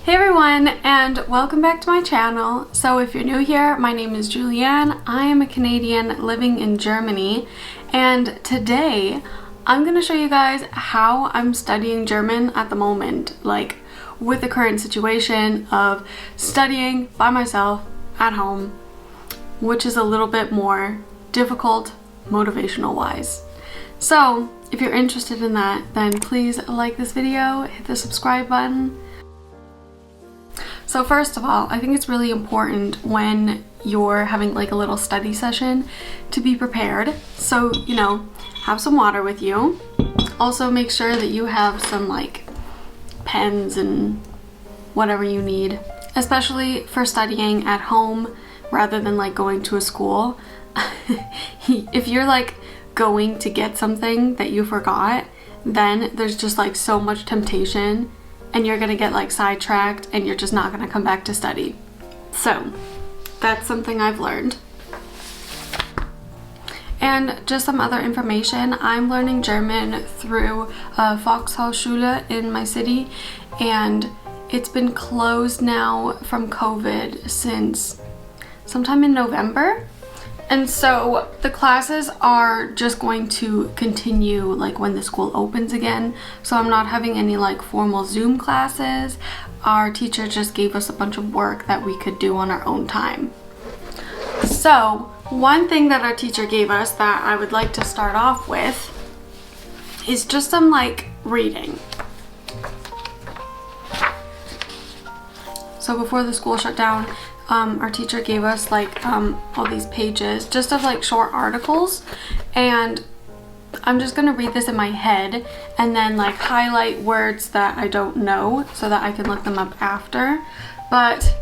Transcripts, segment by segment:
Hey everyone, and welcome back to my channel. So if you're new here, my name is Julianne. I am a Canadian living in Germany, and today I'm going to show you guys how I'm studying German at the moment, like with the current situation of studying by myself at home, which is a little bit more difficult motivational wise. So if you're interested in that, then please like this video, hit the subscribe button. So first of all, I think it's really important when you're having like a little study session to be prepared. So, you know, have some water with you. Also make sure that you have some like pens and whatever you need, especially for studying at home rather than like going to a school. If you're like going to get something that you forgot, then there's just like so much temptation and you're gonna get like sidetracked and you're just not gonna come back to study. So that's something I've learned. And just some other information, I'm learning German through Volkshochschule in my city, and it's been closed now from COVID since sometime in November. And so the classes are just going to continue like when the school opens again. So I'm not having any like formal Zoom classes. Our teacher just gave us a bunch of work that we could do on our own time. So one thing that our teacher gave us that I would like to start off with is just some like reading. So before the school shut down, our teacher gave us like all these pages just of like short articles, and I'm just gonna read this in my head and then like highlight words that I don't know so that I can look them up after. But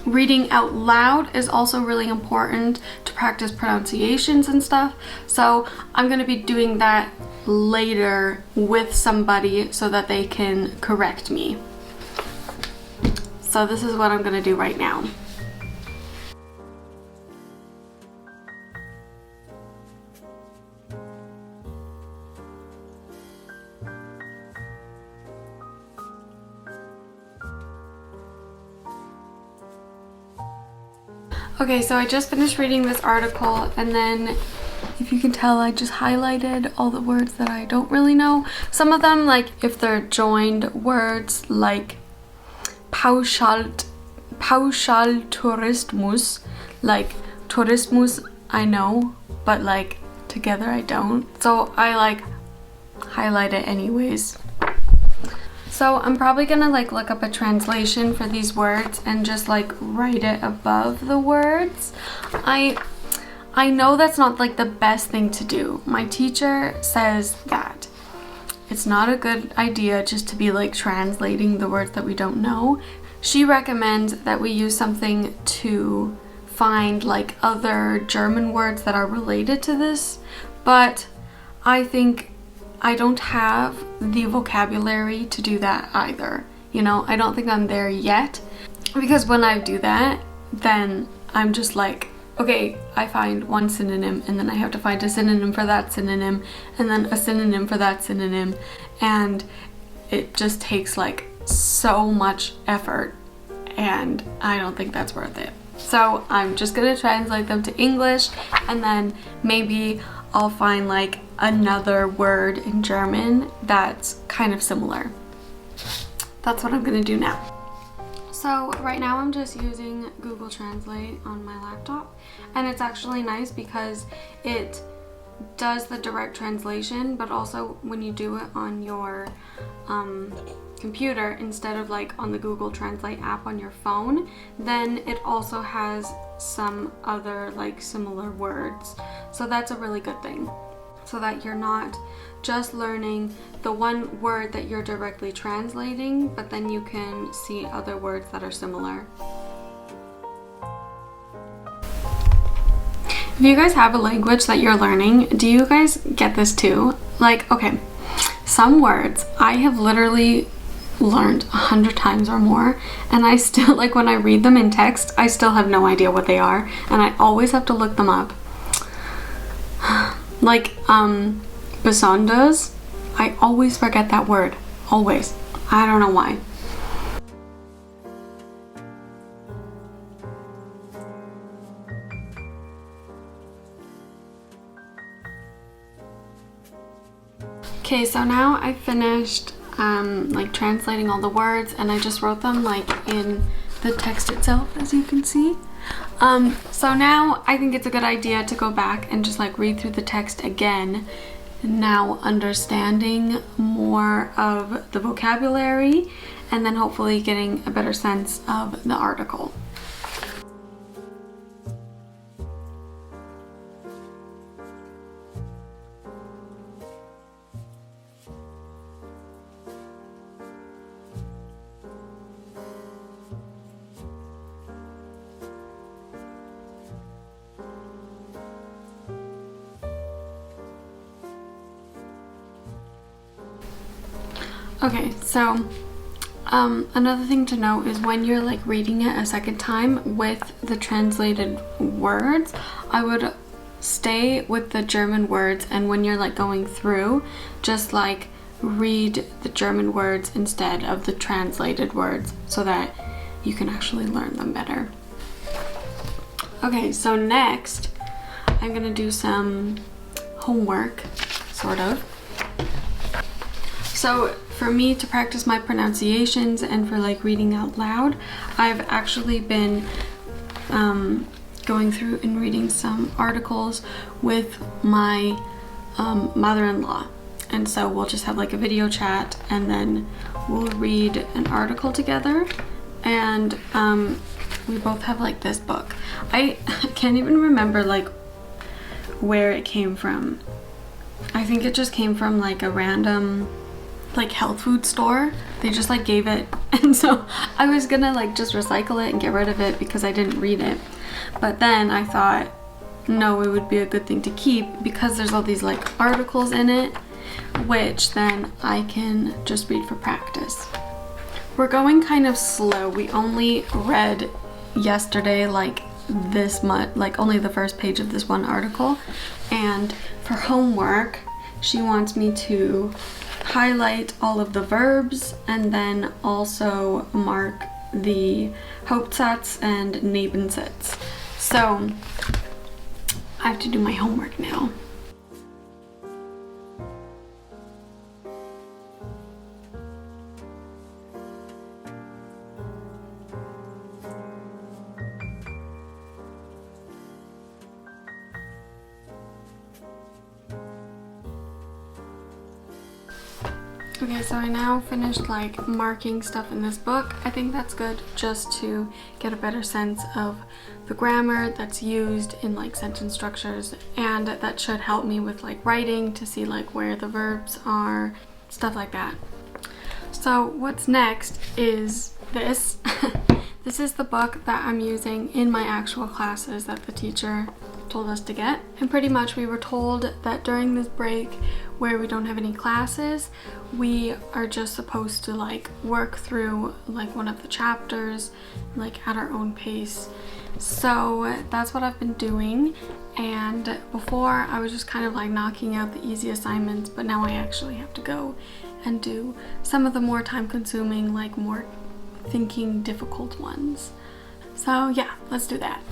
reading out loud is also really important to practice pronunciations and stuff, so I'm gonna be doing that later with somebody so that they can correct me. So this is what I'm gonna do right now. Okay, so I just finished reading this article, and then if you can tell, I just highlighted all the words that I don't really know. Some of them, like if they're joined words like Pauschaltourismus, like Tourismus I know, but like together I don't. So I like highlight it anyways. So I'm probably gonna like look up a translation for these words and just like write it above the words. I know that's not like the best thing to do. My teacher says that it's not a good idea just to be like translating the words that we don't know. She recommends that we use something to find like other German words that are related to this, but I think I don't have the vocabulary to do that either. You know, I don't think I'm there yet, because when I do that, then I'm just like, okay, I find one synonym and then I have to find a synonym for that synonym and then a synonym for that synonym, and it just takes like so much effort, and I don't think that's worth it. So I'm just gonna translate them to English, and then maybe I'll find like another word in German that's kind of similar. That's what I'm gonna do now. So right now I'm just using Google Translate on my laptop, and it's actually nice because it does the direct translation, but also when you do it on your computer instead of like on the Google Translate app on your phone, then it also has some other like similar words. So that's a really good thing, so that you're not just learning the one word that you're directly translating, but then you can see other words that are similar. If you guys have a language that you're learning, do you guys get this too? Like, okay, some words I have literally learned 100 times or more, and I still, like when I read them in text, I still have no idea what they are, and I always have to look them up. Like besonders, I always forget that word, always. I don't know why. Okay, so now I finished like translating all the words, and I just wrote them like in the text itself, as you can see. So now I think it's a good idea to go back and just like read through the text again, now understanding more of the vocabulary and then hopefully getting a better sense of the article. Okay, so another thing to note is when you're like reading it a second time with the translated words, I would stay with the German words, and when you're like going through, just like read the German words instead of the translated words so that you can actually learn them better. Okay, so next I'm gonna do some homework, sort of. So for me to practice my pronunciations and for like reading out loud, I've actually been going through and reading some articles with my mother-in-law. And so we'll just have like a video chat and then we'll read an article together. And we both have like this book. I can't even remember like where it came from. I think it just came from like a random like health food store. They just like gave it, and so I was gonna like just recycle it and get rid of it because I didn't read it. But then I thought, no, it would be a good thing to keep because there's all these like articles in it, which then I can just read for practice. We're going kind of slow. We only read yesterday like this much, like only the first page of this one article. And for homework, she wants me to highlight all of the verbs and then also mark the Hauptsatz and Nebensatz. So I have to do my homework now. Okay, so I now finished like marking stuff in this book. I think that's good just to get a better sense of the grammar that's used in like sentence structures, and that should help me with like writing to see like where the verbs are, stuff like that. So what's next is this. This is the book that I'm using in my actual classes that the teacher told us to get. And pretty much we were told that during this break where we don't have any classes, we are just supposed to like work through like one of the chapters like at our own pace. So that's what I've been doing, and before I was just kind of like knocking out the easy assignments, but now I actually have to go and do some of the more time consuming, like more thinking difficult ones. So yeah, let's do that.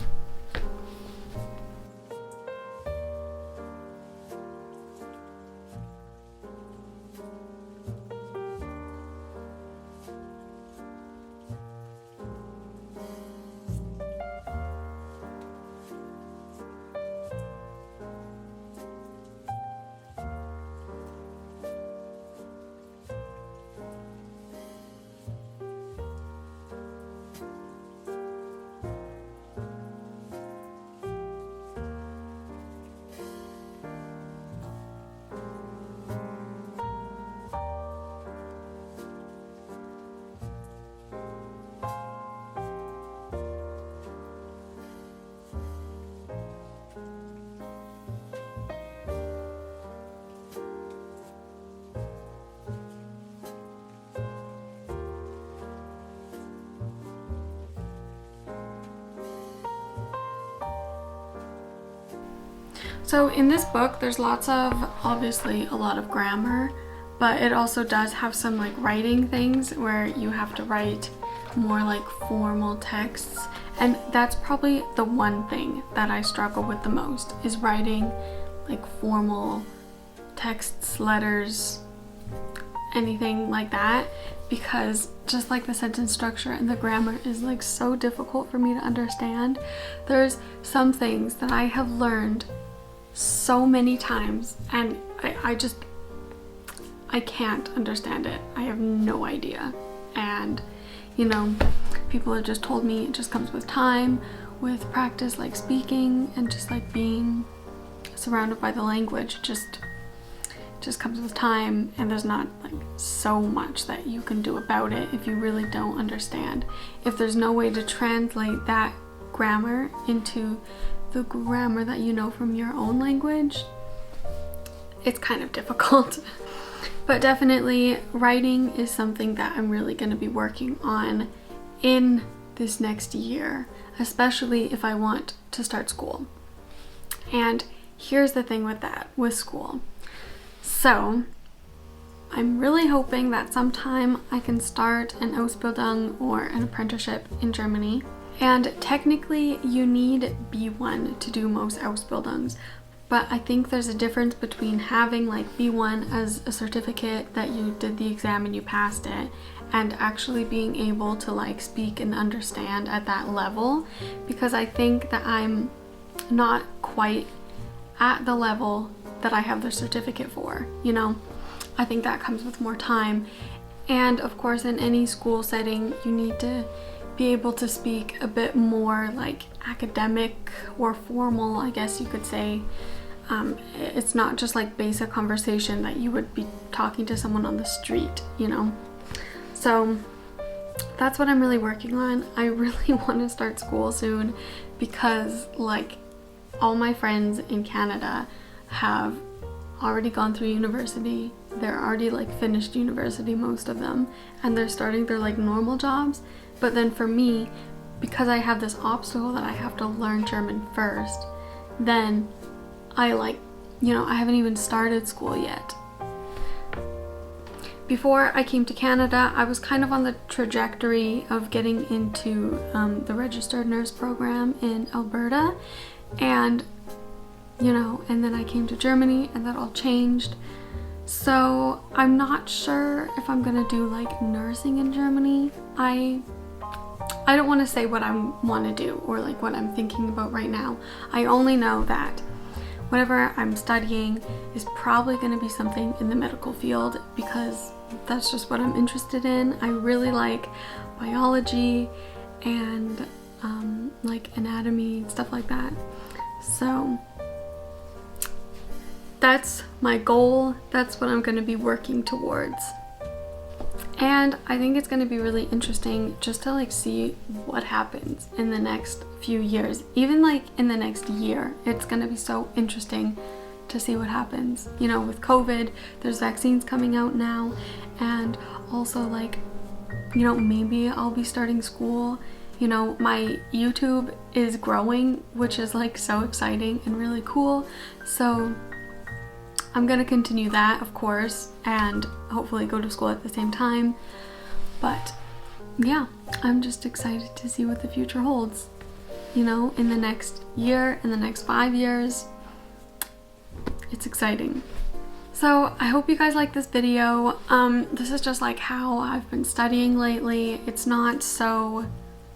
So in this book, there's obviously a lot of grammar, but it also does have some like writing things where you have to write more like formal texts. And that's probably the one thing that I struggle with the most, is writing like formal texts, letters, anything like that, because just like the sentence structure and the grammar is like so difficult for me to understand. There's some things that I have learned so many times and I can't understand it. I have no idea. And you know, people have just told me it just comes with time, with practice, like speaking and just like being surrounded by the language. Just comes with time, and there's not like so much that you can do about it if you really don't understand. If there's no way to translate that grammar into the grammar that you know from your own language, it's kind of difficult. But definitely writing is something that I'm really going to be working on in this next year, especially if I want to start school. And here's the thing with school. So I'm really hoping that sometime I can start an Ausbildung or an apprenticeship in Germany. And technically you need B1 to do most Ausbildungs, but I think there's a difference between having like B1 as a certificate that you did the exam and you passed it, and actually being able to like speak and understand at that level, because I think that I'm not quite at the level that I have the certificate for, you know? I think that comes with more time. And of course, in any school setting, you need to be able to speak a bit more like academic or formal, I guess you could say. It's not just like basic conversation that you would be talking to someone on the street, you know? So that's what I'm really working on. I really want to start school soon, because like all my friends in Canada have already gone through university. They're already like finished university, most of them, and they're starting their like normal jobs. But then for me, because I have this obstacle that I have to learn German first, then I like, you know, I haven't even started school yet. Before I came to Canada, I was kind of on the trajectory of getting into the registered nurse program in Alberta, and you know, and then I came to Germany and that all changed. So I'm not sure if I'm gonna do like nursing in Germany. I don't want to say what I want to do or like what I'm thinking about right now. I only know that whatever I'm studying is probably going to be something in the medical field, because that's just what I'm interested in. I really like biology and like anatomy, stuff like that. So that's my goal. That's what I'm going to be working towards. And I think it's going to be really interesting just to like see what happens in the next few years. Even like in the next year, it's going to be so interesting to see what happens. You know, with COVID, there's vaccines coming out now, and also like, you know, maybe I'll be starting school. You know, my YouTube is growing, which is like so exciting and really cool. So I'm gonna continue that, of course, and hopefully go to school at the same time. But yeah, I'm just excited to see what the future holds. You know, in the next year, in the next 5 years, it's exciting. So I hope you guys like this video. This is just like how I've been studying lately. It's not so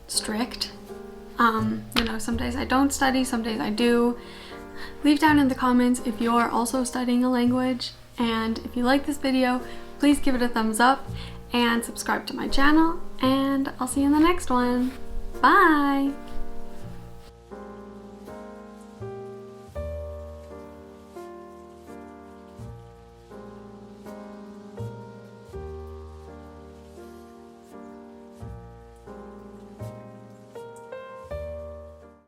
strict. You know, some days I don't study, some days I do. Leave down in the comments if you're also studying a language, and if you like this video, please give it a thumbs up and subscribe to my channel, and I'll see you in the next one. Bye!